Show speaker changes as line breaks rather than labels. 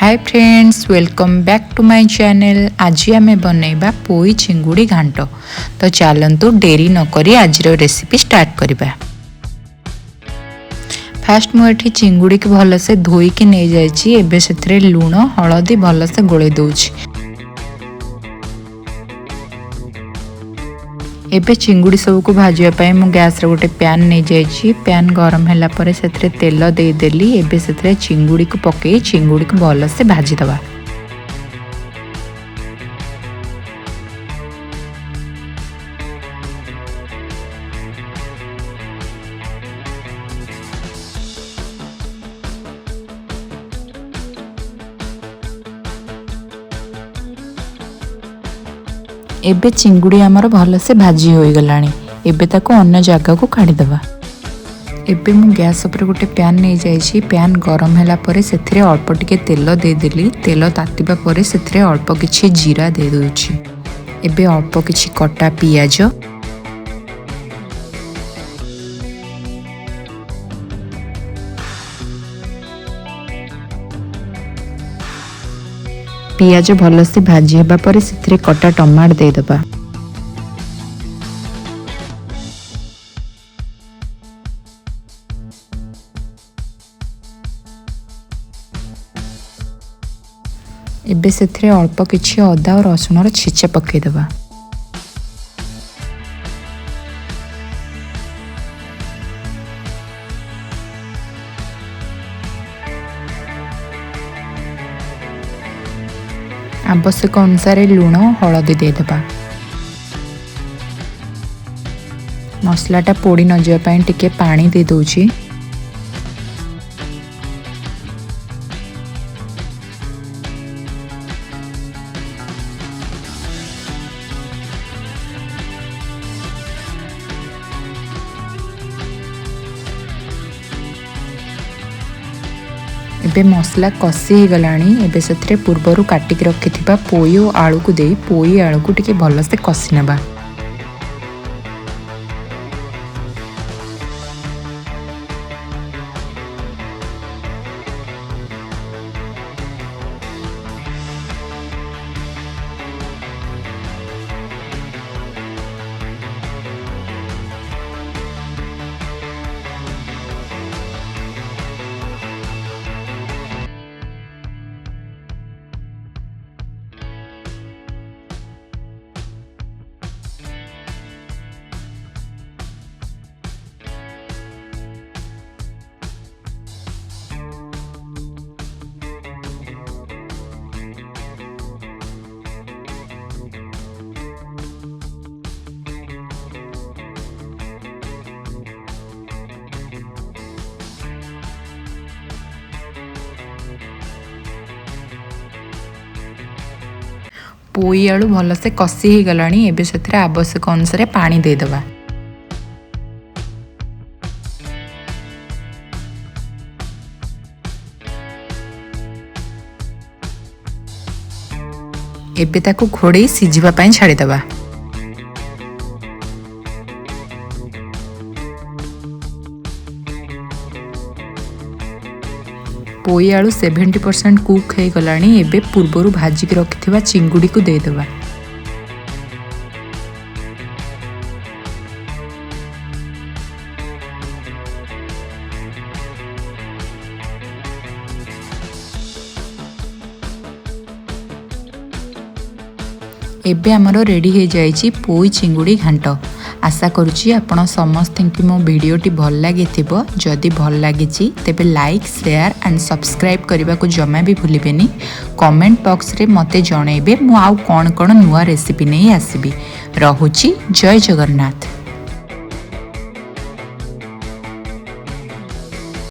Hi friends, welcome back to my channel. आज आम बनइबा पोई चिंगुड़ी घांट। तो चलतु डेरी नकरी आज रेसिपी स्टार्ट करबा। फास्ट मुझे चिंगुड़ी की भलसे धोईकी नहीं जाइए। एबे से लुण हलदी भलसे गोले दूची। एबे चिंगुड़ी सब को भाजवाई मु गैस रे गोटे पैन नहीं जाइए। पैन गरम है पर से तेल देदेली। एबे से चिंगुड़ी को पकई चिंगुड़ी को भलसे भाजीदवा। एबे चिंगुड़ी आमर भलसे भाजी हो गलानी। एबे ताको अन्य जगह को काढ़ी दवा। एबे मु गैस ऊपर गोटे पैन नहीं जाइए। पैन गरम है पर से अल्प टिके तेल देदेली। तेल तातिबा पर से अल्प किछि जीरा दे दूची। एबे अल्प किछि कटा पियाज, पियाज भलसे भाजी हेबा पर से कटा टमाटर दे दबा। एबे से अल्प किछि अदा और रसुण छेचा पकई दबा। आवश्यक अनुसार लुण हलदी देदबा। मसलाटा पोड़ी न जाए टिके पानी दे दूची। एबे मसला कसी ही गलानी। एबे से पूर्वर काटिक रखिथिबा पोई और आलू को दे पोई आलू को टिके भलसे कसी नेबा। पोई आलू भलसे कसी ही गलानी। एबे से आवश्यक अनुसार पानी दे दबा। एबे ताको घोड़े सिझिबा पई छाड़ी दबा। पोई आलू 70% कुक हो गलानी। एबे पूर्वर भाजिक रखिथिबा चिंगुड़ी को दे दबा। एबे हमरो रेडी हो जाइछि पोई चिंगुड़ी घांट। आशा करुछि आपण समस्त की मो वीडियोटी भल लगी। जदि भल लगी तेबे लाइक शेयर एंड सब्सक्राइब करने को जमा भी भूलिबेनी। कमेंट बॉक्स रे मते जणैबे मु आउ कोन कोन नुआ रेसिपी नहीं आसीबी। रहुछि। जय जगन्नाथ।